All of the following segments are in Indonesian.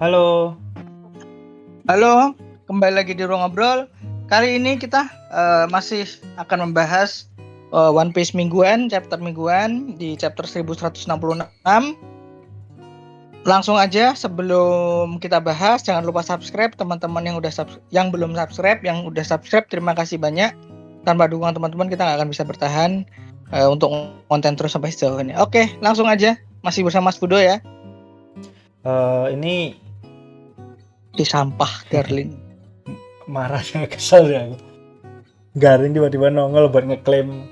Halo. Halo, kembali lagi di Ruang Ngobrol. Kali ini kita masih akan membahas One Piece mingguan, chapter mingguan di chapter 1166. Langsung aja sebelum kita bahas, jangan lupa subscribe teman-teman yang belum subscribe, yang udah subscribe terima kasih banyak. Tanpa dukungan teman-teman kita nggak akan bisa bertahan untuk konten terus sampai sejauh ini. Oke, langsung aja. Masih bersama Mas Budo ya. Ini Di sampah Garlin. marah ya, kesel ya aku. Garing tiba-tiba nongol buat ngeklaim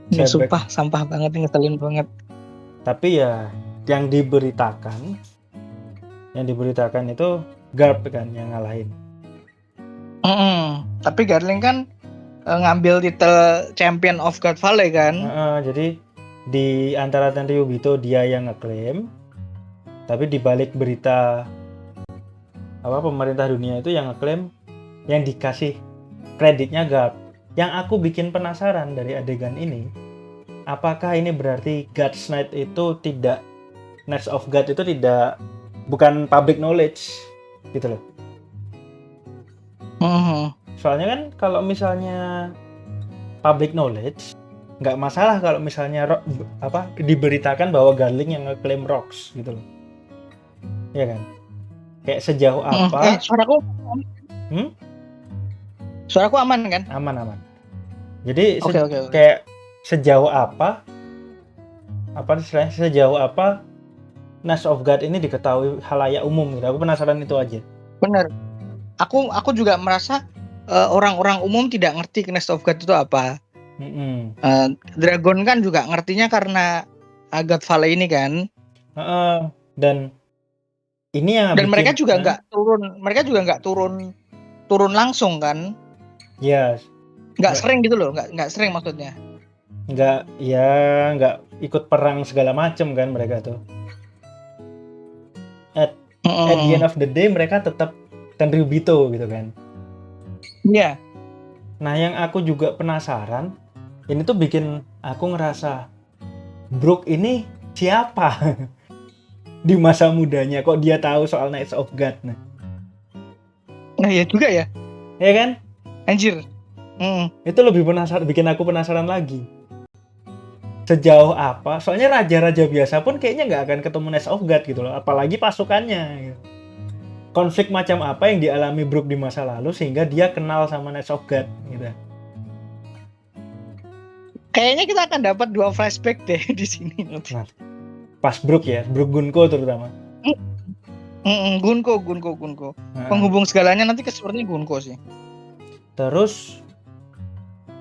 Ini Sebek. sumpah sampah banget, ngeselin banget. Tapi ya yang diberitakan itu Garp kan yang ngalahin. Tapi Garling kan ngambil titel Champion of God Valley kan. Jadi di antara Tenryubito dia yang ngeklaim, tapi di balik berita pemerintah dunia itu yang ngeklaim, yang dikasih kreditnya Garp. Yang aku bikin penasaran dari adegan ini, apakah ini berarti God's Knight itu tidak, Knights of God itu bukan public knowledge gitu loh. Soalnya kan kalau misalnya public knowledge nggak masalah kalau misalnya diberitakan bahwa Garling yang ngeklaim rocks gitu loh, ya kan? Kayak sejauh apa? Suaraku aman kan? Aman. Jadi Okay. kayak sejauh apa istilahnya, sejauh apa Knights of God ini diketahui halayak umum gitu. Aku penasaran itu aja. Bener. Aku juga merasa orang-orang umum tidak ngerti Knights of God itu apa. Dragon kan juga ngertinya karena God Valley ini kan. Dan ini yang dan mereka juga nggak turun langsung kan? Yes. Nggak sering gitu loh, nggak sering maksudnya. Nggak ikut perang segala macem kan mereka tuh. At the end of the day mereka tetap Tenryubito gitu kan. Iya. Nah yang aku juga penasaran, ini tuh bikin aku ngerasa Brook ini siapa di masa mudanya, kok dia tahu soal Knights of God. Nah ya juga ya. Ya kan? Anjir. Itu lebih bikin aku penasaran lagi. Sejauh apa? Soalnya raja-raja biasa pun kayaknya nggak akan ketemu Knights of God gitu loh, apalagi pasukannya. Gitu. Konflik macam apa yang dialami Brook di masa lalu sehingga dia kenal sama Knights of God gitu. Kayaknya kita akan dapat 2 flashback deh di sini. Nah, pas Brook Gunko terutama. Gunko. Penghubung segalanya nanti sepertinya Gunko sih. Terus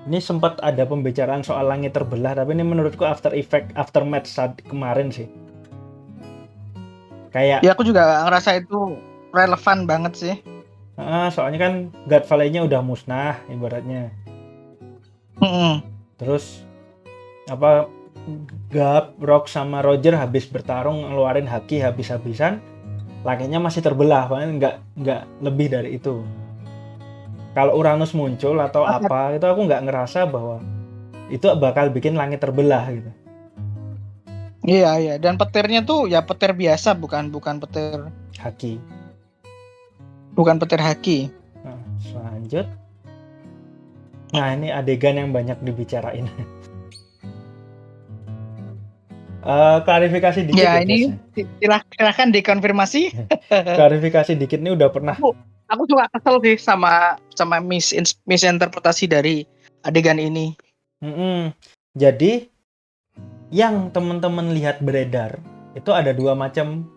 ini sempat ada pembicaraan soal langit terbelah, tapi ini menurutku aftermath saat kemarin sih. Kayak ya aku juga ngerasa itu relevan banget sih. Soalnya kan God Valley-nya udah musnah ibaratnya. Terus Garp, Rock sama Roger habis bertarung ngeluarin haki habis-habisan, langitnya masih terbelah, paling nggak lebih dari itu. Kalau Uranus muncul atau apa itu aku nggak ngerasa bahwa itu bakal bikin langit terbelah gitu. Iya, dan petirnya tuh ya petir biasa, bukan petir haki. Bukan petir haki. Selanjut. Nah, ini adegan yang banyak dibicarain. Klarifikasi dikit. Ya, ini silahkan dikonfirmasi. Klarifikasi dikit nih udah pernah. Aku juga kesel sih sama misinterpretasi dari adegan ini. Jadi yang teman-teman lihat beredar itu ada 2 macam.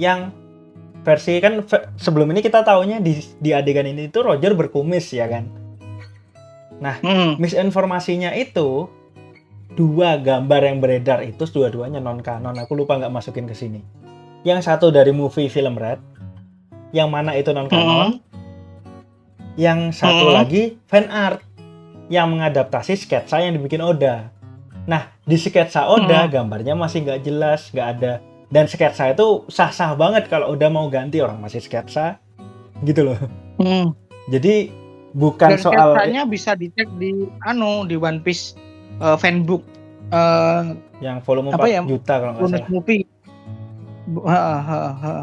Yang versi kan sebelum ini kita taunya di adegan ini itu Roger berkumis ya kan. Nah, misinformasinya itu 2 gambar yang beredar itu dua-duanya non kanon. Aku lupa nggak masukin ke sini. Yang satu dari movie film Red, yang mana itu non kanon. Yang satu lagi fan art yang mengadaptasi sketsa yang dibikin Oda. Nah, di sketsa Oda gambarnya masih nggak jelas, nggak ada. Dan sketsa itu sah-sah banget kalau udah mau ganti orang masih sketsa gitu loh. Jadi bukan dan soal sketsanya bisa dicek di One Piece fanbook yang volume 4 juta kalau nggak salah. Movie.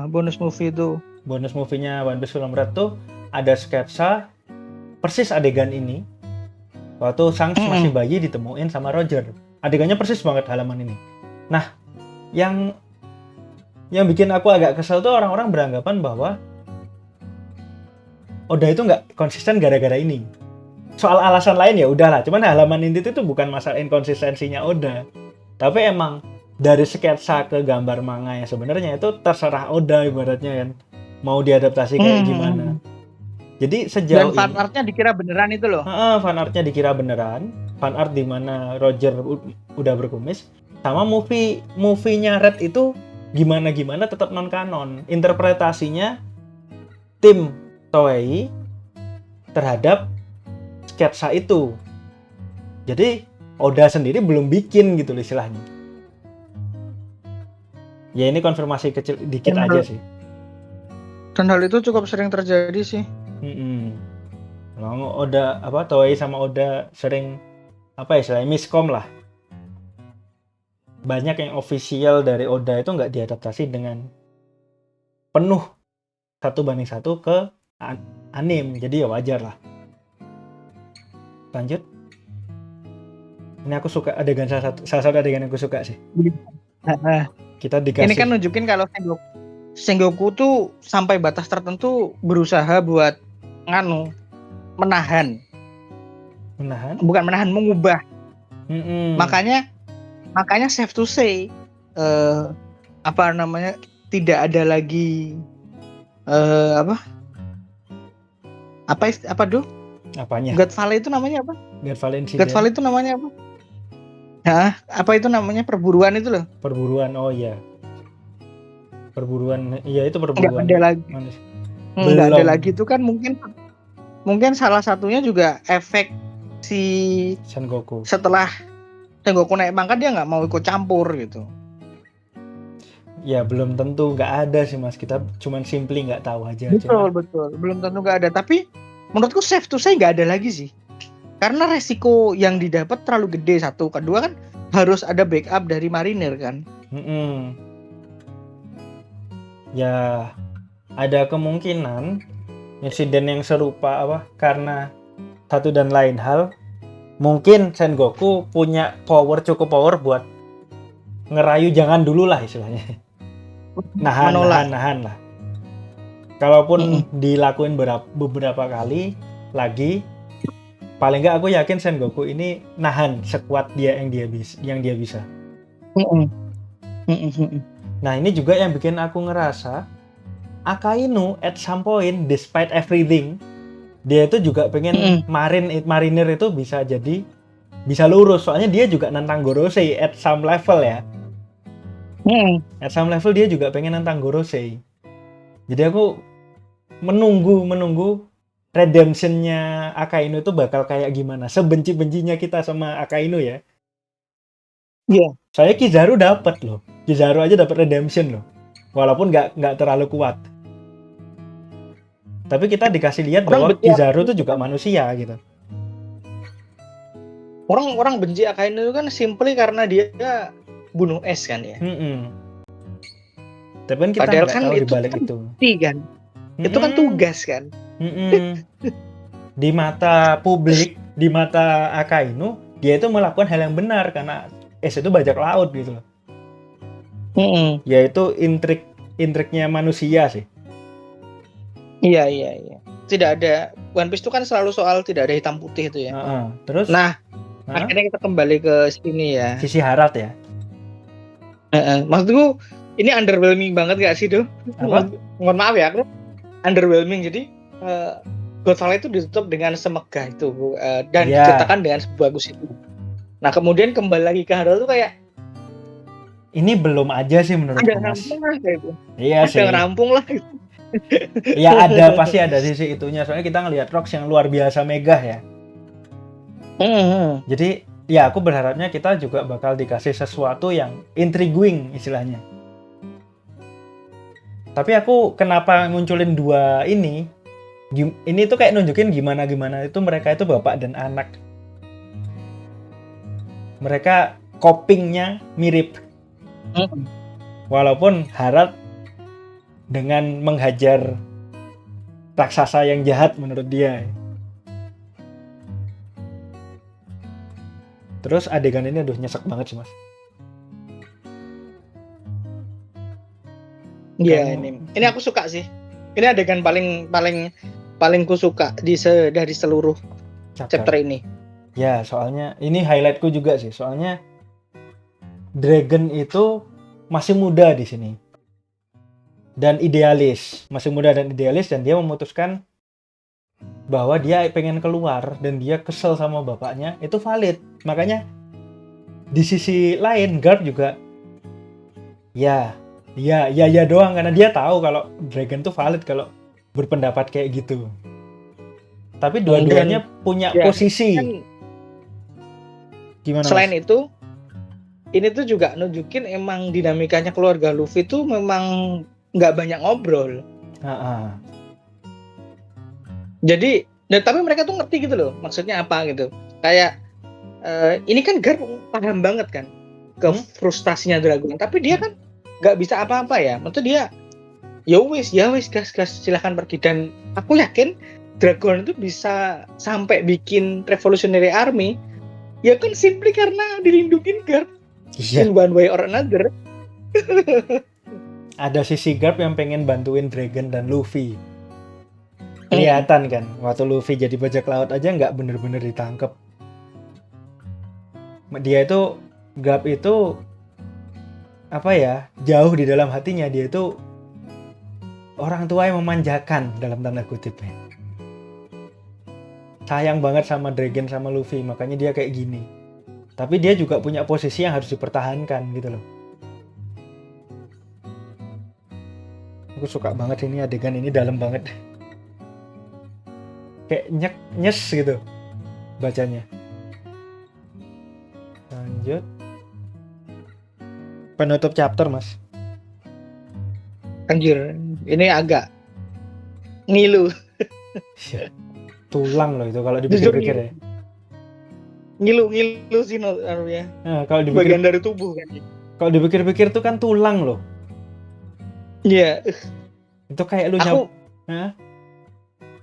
Bonus movie itu. Bonus movie-nya One Piece Film Red tuh ada sketsa persis adegan ini waktu Shanks masih bayi ditemuin sama Roger. Adegannya persis banget halaman ini. Nah, yang bikin aku agak kesel tuh orang-orang beranggapan bahwa Oda itu nggak konsisten gara-gara ini. Soal alasan lain ya udahlah, cuman halaman inti itu bukan masalah inkonsistensinya Oda. Tapi emang dari sketsa ke gambar manga yang sebenarnya itu terserah Oda ibaratnya kan. Mau diadaptasi kayak gimana. Jadi sejauh dan fan art-nya dikira beneran itu loh. Fan art-nya dikira beneran. Fan art di mana Roger udah berkumis. Sama movie-nya Red itu gimana tetap non kanon. Interpretasinya tim Toei terhadap sketsa itu. Jadi Oda sendiri belum bikin gitu loh istilahnya. Ya ini konfirmasi kecil dikit aja sih. Dan hal itu cukup sering terjadi sih. Oda Toei sama Oda sering istilahnya miskom lah. Banyak yang official dari Oda itu nggak diadaptasi dengan penuh 1:1 ke anime, jadi ya wajar lah. Lanjut. Ini aku suka adegan salah satu adegan yang aku suka sih. Kita dikasih. Ini kan nunjukin kalau Sengoku tuh sampai batas tertentu berusaha buat menahan. Bukan menahan, mengubah. Makanya safe to say tidak ada lagi Apanya? God Valley itu namanya apa? God Valley itu namanya apa? Apa itu namanya perburuan itu loh? Perburuan, oh iya. Perburuan, iya itu perburuan. Nggak ada lagi. Nggak ada lagi itu kan mungkin salah satunya juga efek si Sengoku. Setelah Sengoku naik pangkat dia nggak mau ikut campur gitu. Ya belum tentu, nggak ada sih mas. Kita cuman simply nggak tahu aja. Betul. Belum tentu nggak ada. Tapi menurutku safe to say nggak ada lagi sih. Karena resiko yang didapat terlalu gede satu. Kedua kan harus ada backup dari marinir kan. Ya ada kemungkinan insiden yang serupa karena satu dan lain hal. Mungkin Sengoku punya cukup power buat ngerayu jangan dulu lah istilahnya. Nahan lah. Kalaupun dilakuin beberapa kali lagi, paling nggak aku yakin Sengoku ini nahan sekuat yang dia bisa. Nah ini juga yang bikin aku ngerasa Akainu at some point despite everything dia itu juga pengen marinir itu bisa lurus, soalnya dia juga nantang Gorosei at some level ya. At some level dia juga pengen nantang Gorosei. Jadi aku menunggu redemption-nya Akainu itu bakal kayak gimana. Sebenci-bencinya kita sama Akainu ya. Iya. Saya Kizaru dapat loh. Kizaru aja dapat redemption loh. Walaupun nggak terlalu kuat. Tapi kita dikasih lihat bahwa Kizaru itu juga manusia gitu. Orang benci Akainu itu kan simply karena dia bunuh es kan ya. Tapi kan kita nggak tahu dibalik itu. Kan? Itu kan tugas kan. Di mata publik, di mata Akainu, dia itu melakukan hal yang benar karena es itu bajak laut gitu loh. Yaitu intriknya manusia sih. Iya. Tidak ada, One Piece itu kan selalu soal tidak ada hitam putih itu ya. Terus? Akhirnya kita kembali ke sini ya. Sisi harat ya. Maksudku ini underwhelming banget gak sih tuh? Mohon maaf ya, aku underwhelming. Jadi God Valley itu ditutup dengan semegah itu dan diceritakan dengan sebagus itu. Nah kemudian kembali lagi ke Harold tuh kayak ini belum aja sih menurut ada Mas. Rampung lah kayak itu. Iya sih. Ada rampung lah. Ya pasti ada sisi itunya. Soalnya kita ngelihat Rocks yang luar biasa megah ya. Jadi ya aku berharapnya kita juga bakal dikasih sesuatu yang intriguing istilahnya. Tapi aku kenapa munculin dua ini tuh kayak nunjukin gimana itu mereka itu bapak dan anak. Mereka copingnya mirip. Walaupun Harald dengan menghajar raksasa yang jahat menurut dia. Terus adegan ini aduh nyesek banget sih mas. Iya, Kamu- ini aku suka sih. Ini adegan paling ku suka dari seluruh chapter ini. Ya, soalnya ini highlightku juga sih. Soalnya Dragon itu masih muda di sini. Dan idealis, masih muda dan idealis, dan dia memutuskan bahwa dia pengen keluar dan dia kesel sama bapaknya, itu valid. Makanya di sisi lain Garp juga ya doang karena dia tahu kalau Dragon tuh valid kalau berpendapat kayak gitu. Tapi dua-duanya punya ya, posisi. kan, Gimana selain mas? itu, ini tuh juga nunjukin emang dinamikanya keluarga Luffy tuh memang nggak banyak ngobrol. Jadi, tapi mereka tuh ngerti gitu loh, maksudnya apa gitu. Kayak ini kan Garp paham banget kan ke frustasinya Dragon, tapi dia kan nggak bisa apa-apa ya. Maksudnya dia ya wis gas silahkan pergi, dan aku yakin Dragon itu bisa sampai bikin Revolutionary Army ya kan simply karena dilindungin Garp in one way or another. Ada sisi Garp yang pengen bantuin Dragon dan Luffy. Kelihatan kan waktu Luffy jadi bajak laut aja nggak bener-bener ditangkep. Dia itu Garp itu apa ya, jauh di dalam hatinya dia itu orang tua yang memanjakan dalam tanda kutipnya. Sayang banget sama Dragon sama Luffy, makanya dia kayak gini. Tapi dia juga punya posisi yang harus dipertahankan gitu loh. Aku suka banget ini adegan ini, dalam banget. Kayak nyes gitu bacanya. Lanjut. Penutup chapter mas. Anjir, ini agak ngilu. Tulang loh itu kalau dipikir-pikir ya. Ngilu sih ya. Nah, kalau bagian dari tubuh kan. Kalau dipikir-pikir itu kan tulang loh. Iya. Itu kayak lu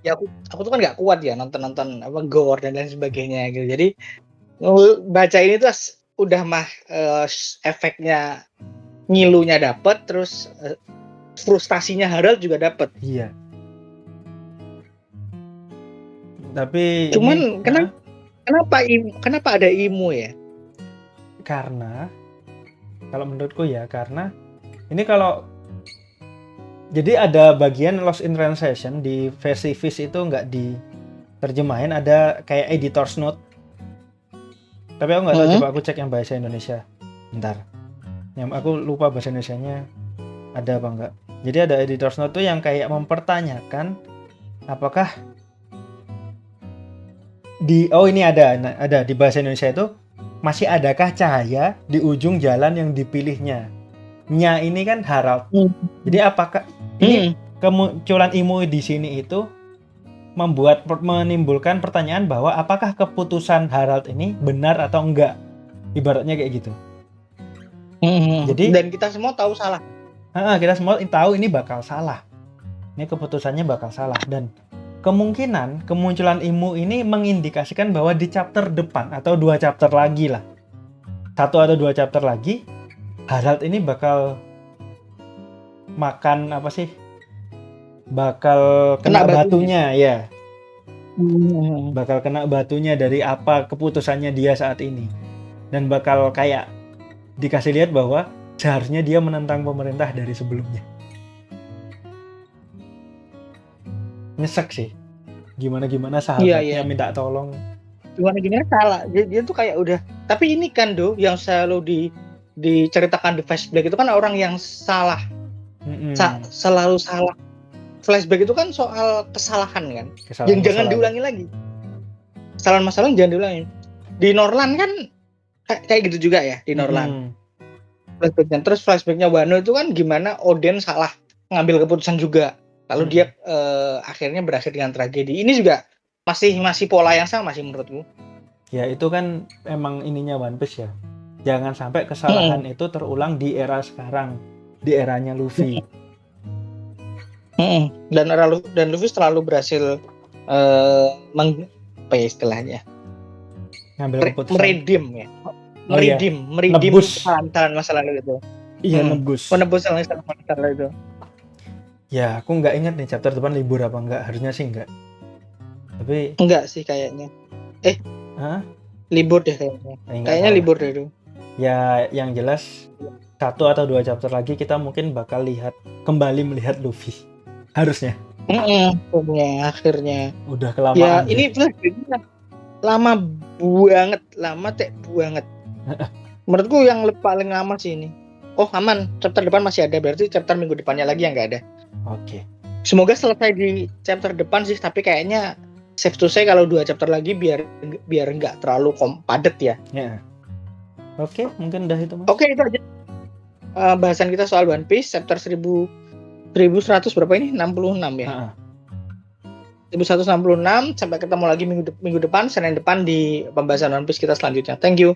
Ya aku tuh kan nggak kuat ya nonton apa gore dan lain sebagainya gitu. Jadi baca ini tuh udah efeknya ngilunya dapet, terus frustasinya Harald juga dapet. Iya. Tapi cuman kenapa ada Imu ya? Karena kalau menurutku ya, karena ini kalau jadi ada bagian Lost in Translation di versi Fish itu nggak diterjemahin, ada kayak editor's note. Tapi aku nggak tahu, coba aku cek yang bahasa Indonesia. Bentar. Yang aku lupa bahasa Indonesianya ada apa enggak. Jadi ada editor's note tuh yang kayak mempertanyakan apakah ini ada di bahasa Indonesia itu masih adakah cahaya di ujung jalan yang dipilihnya. Nya ini kan Harald. Jadi apakah ini kemunculan Imu di sini itu menimbulkan pertanyaan bahwa apakah keputusan Harald ini benar atau enggak, ibaratnya kayak gitu. Jadi dan kita semua tahu salah. Kita semua tahu ini bakal salah. Ini keputusannya bakal salah, dan kemungkinan kemunculan Imu ini mengindikasikan bahwa di chapter depan atau 2 chapter lagi lah, 1 atau 2 chapter lagi, Harald ini bakal makan apa sih? Bakal kena batunya ya. Bakal kena batunya dari apa keputusannya dia saat ini. Dan bakal kayak dikasih lihat bahwa seharusnya dia menentang pemerintah dari sebelumnya. Nyesek sih. Gimana sahabatnya minta tolong. Gimana salah. Dia tuh kayak udah. Tapi ini kan yang selalu diceritakan di flashback itu kan orang yang salah. Selalu salah. Flashback itu kan soal kesalahan kan. Yang jangan diulangi lagi. Kesalahan jangan diulangi. Di Norland kan kayak gitu juga ya, di Norland. Flashbacknya. Terus flashbacknya Wano itu kan gimana Oden salah ngambil keputusan juga. Lalu dia akhirnya berakhir dengan tragedi. Ini juga masih pola yang sama sih menurutku. Ya itu kan emang ininya One Piece ya. Jangan sampai kesalahan itu terulang di era sekarang, di eranya Luffy. Dan Luffy selalu berhasil apa ya istilahnya? Ngambil keputusan. Meredim ya. Oh iya. Meredim Nebus. kesalahan masa lalu itu. Iya, nebus. Menebus kesalahan masa lalu itu. Ya, aku nggak ingat nih chapter depan libur apa enggak. Harusnya sih enggak. Tapi Enggak sih kayaknya. Hah? Libur deh kayaknya. Enggak Kayaknya tahu. libur deh itu. Ya, yang jelas 1 atau 2 chapter lagi kita mungkin bakal kembali melihat Luffy. Harusnya. Akhirnya. Udah kelamaan. Ya, ini flashback-nya lama banget. Menurutku yang paling lama sih ini. Oh, aman. Chapter depan masih ada. Berarti chapter minggu depannya lagi yang nggak ada. Oke. Semoga selesai di chapter depan sih. Tapi kayaknya safe to say kalau 2 chapter lagi biar nggak terlalu padat ya. Ya. Oke, mungkin udah itu, Mas. Oke, itu aja bahasan kita soal One Piece chapter 1100 berapa ini? 66 ya. 1166. Sampai ketemu lagi minggu depan, Senin depan di pembahasan One Piece kita selanjutnya. Thank you.